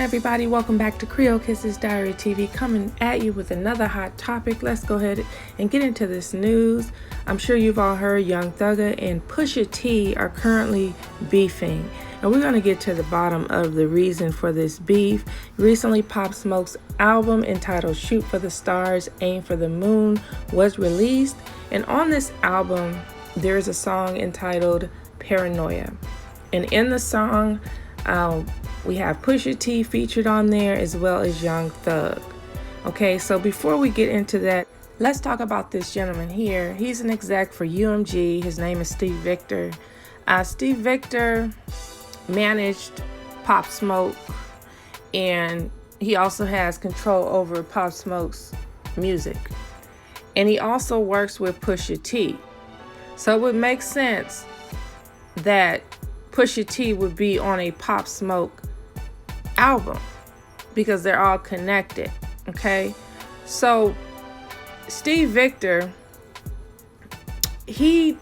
everybody, welcome back to Creolekisses Diary TV, coming at you with another hot topic. Let's go ahead and get into this news. I'm sure you've all heard Young Thugger and PUSHA T are currently beefing, and we're going to get to the bottom of the reason for this beef. Recently, Popsmoke's album entitled Shoot for the Stars, Aim for the Moon was released, and on this album there is a song entitled Paranoia, and in the song we have PUSHA T featured on there as well as Young Thug. Okay, so before we get into that, let's talk about this gentleman here. He's an exec for UMG. His name is Steve Victor. Steve Victor managed Popsmoke, and he also has control over Popsmoke's music. And he also works with PUSHA T. So it would make sense that PUSHA T would be on a Popsmoke album because they're all connected. Okay, so Steve Victor, he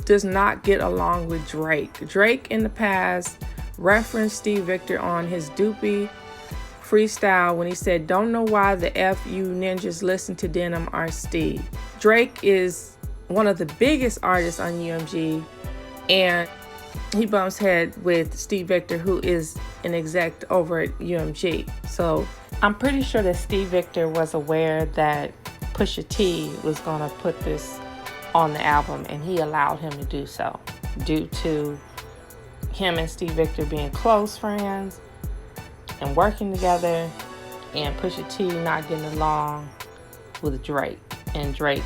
does not get along with Drake. Drake in the past referenced Steve Victor on his Doopy freestyle when he said, "Don't know why the F you ninjas listen to Denim are Steve." Drake is one of the biggest artists on UMG, and he bumps head with Steve Victor, who is an exec over at UMG. So I'm pretty sure that Steve Victor was aware that PUSHA T was going to put this on the album, and he allowed him to do so due to him and Steve Victor being close friends and working together, and PUSHA T not getting along with Drake, and Drake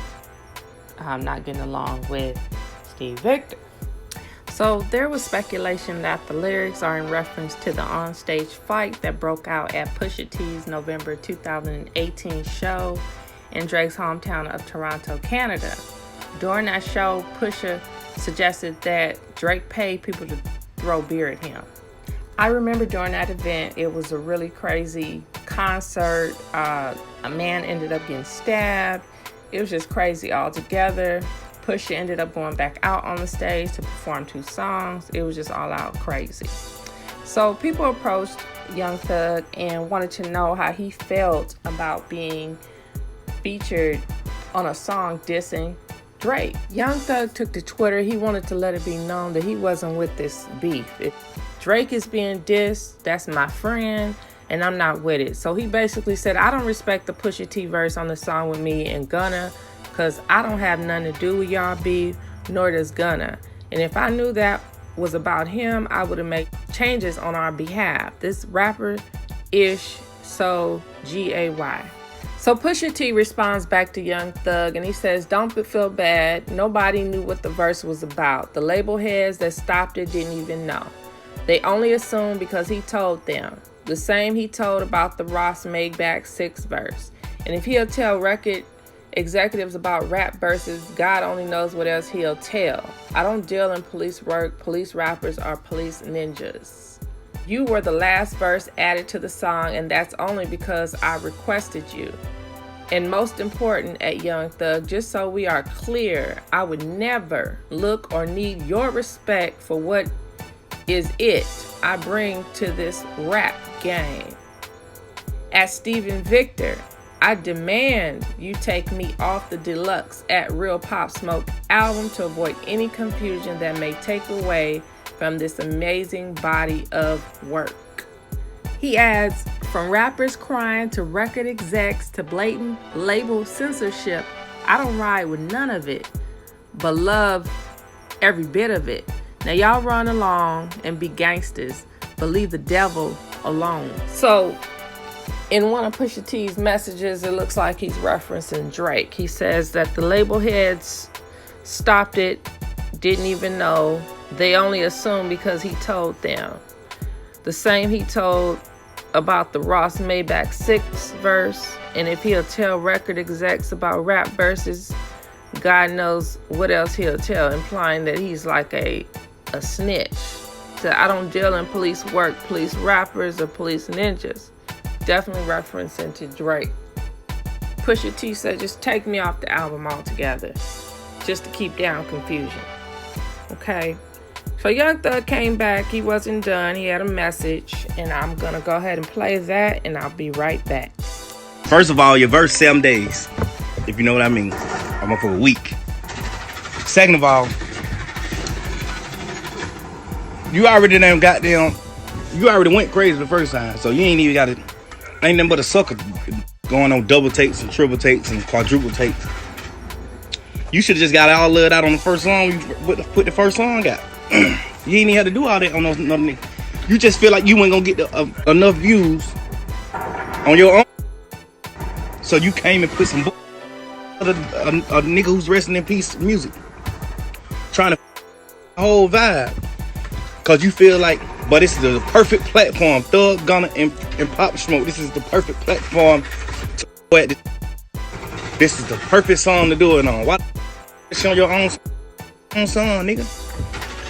not getting along with Steve Victor. So there was speculation that the lyrics are in reference to the onstage fight that broke out at PUSHA T's November 2018 show in Drake's hometown of Toronto, Canada. During that show, PUSHA suggested that Drake paid people to throw beer at him. I remember during that event, it was a really crazy concert. A man ended up getting stabbed. It was just crazy altogether. PUSHA ended up going back out on the stage to perform 2 songs. It was just all out crazy. So people approached Young Thug and wanted to know how he felt about being featured on a song dissing Drake. Young Thug took to Twitter. He wanted to let it be known that he wasn't with this beef. If Drake is being dissed, that's my friend, and I'm not with it. So he basically said, I don't respect the PUSHA T verse on the song with me and Gunna, because I don't have nothing to do with y'all beef, nor does Gunna. And if I knew that was about him, I would have made changes on our behalf. This rapper ish, so G-A-Y. So PUSHA T responds back to Young Thug, and he says, don't feel bad. Nobody knew what the verse was about. The label heads that stopped it didn't even know. They only assumed because he told them. The same he told about the Ross Maybach 6 verse. And if he'll tell record executives about rap verses, God only knows what else he'll tell. I don't deal in police work. Police rappers are police ninjas. You were the last verse added to the song, and that's only because I requested you. And most important, at Young Thug, just so we are clear, I would never look or need your respect for what is it I bring to this rap game. At Steven Victor, I demand you take me off the deluxe at Real Popsmoke album to avoid any confusion that may take away from this amazing body of work. He adds, from rappers crying to record execs to blatant label censorship, I don't ride with none of it, but love every bit of it. Now y'all run along and be gangsters, but leave the devil alone. So in one of PUSHA T's messages, it looks like he's referencing Drake. He says that the label heads stopped it, didn't even know. They only assumed because he told them. The same he told about the Ross Maybach 6 verse. And if he'll tell record execs about rap verses, God knows what else he'll tell, implying that he's like a snitch. So I don't deal in police work, police rappers, or police ninjas. Definitely referencing to Drake. PUSHA T said, just take me off the album altogether, just to keep down confusion. Okay. So Young Thug came back. He wasn't done. He had a message. And I'm going to go ahead and play that. And I'll be right back. First of all, your verse 7 days. If you know what I mean. I'm up for a week. Second of all, you already done goddamn. You already went crazy the first time. So you ain't even got it. Ain't nothing but a sucker going on double takes and triple takes and quadruple takes. You should have just got all of it out on the first song. You put the first song out. You ain't even had to do all that on those another niggas. You just feel like you ain't gonna get enough views on your own. So you came and put some a nigga who's resting in peace music. Trying to whole vibe. Cause you feel like, but this is the perfect platform. Thug, Gunna, and Popsmoke. This is the perfect platform to go at this. This is the perfect song to do it on. Why on your own song, nigga?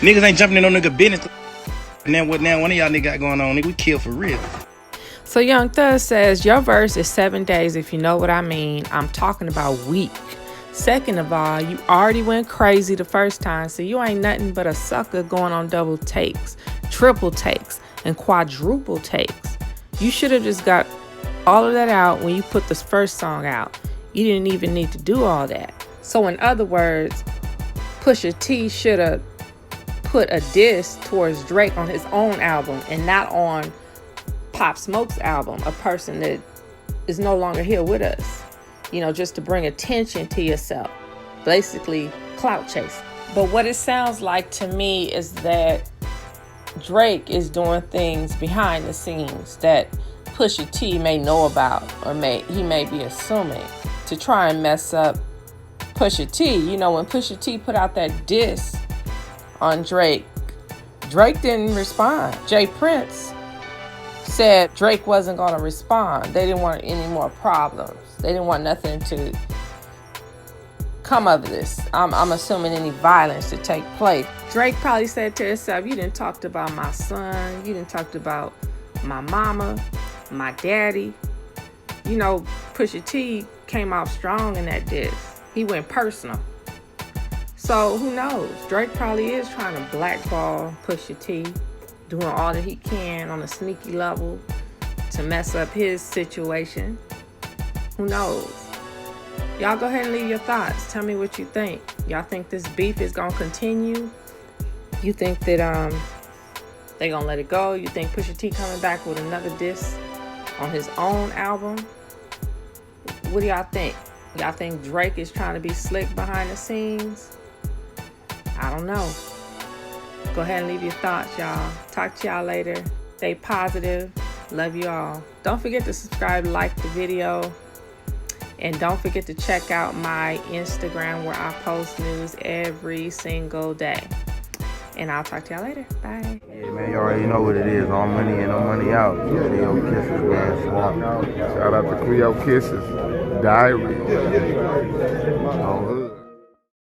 Niggas ain't jumping in no nigga business. And then what now one of y'all niggas got going on, nigga? We kill for real. So Young Thug says, your verse is 7 days, if you know what I mean. I'm talking about week. Second of all, you already went crazy the first time, so you ain't nothing but a sucker going on double takes, triple takes, and quadruple takes. You should have just got all of that out when you put this first song out. You didn't even need to do all that. So in other words, Pusha T should have put a diss towards Drake on his own album and not on Pop Smoke's album, a person that is no longer here with us. You know, just to bring attention to yourself. Basically, clout chase. But what it sounds like to me is that Drake is doing things behind the scenes that Pusha T may know about, or he may be assuming, to try and mess up Pusha T. You know, when Pusha T put out that diss on Drake, Drake didn't respond. Jay Prince said Drake wasn't going to respond. They didn't want any more problems. They didn't want nothing to come of this. I'm assuming any violence to take place. Drake probably said to himself, you didn't talk about my son. You didn't talk about my mama, my daddy. You know, Pusha T came out strong in that diss. He went personal. So who knows? Drake probably is trying to blackball Pusha T, doing all that he can on a sneaky level to mess up his situation. Who knows? Y'all go ahead and leave your thoughts. Tell me what you think. Y'all think this beef is gonna continue? You think that they gonna let it go? You think Pusha T coming back with another diss on his own album? What do y'all think? Y'all think Drake is trying to be slick behind the scenes? I don't know. Go ahead and leave your thoughts, y'all. Talk to y'all later. Stay positive. Love you all. Don't forget to subscribe, like the video. And don't forget to check out my Instagram where I post news every single day. And I'll talk to y'all later. Bye. Yeah, man, you already know what it is. All money in, no money out. Creolekisses, man. Shout out to Creolekisses. Diary.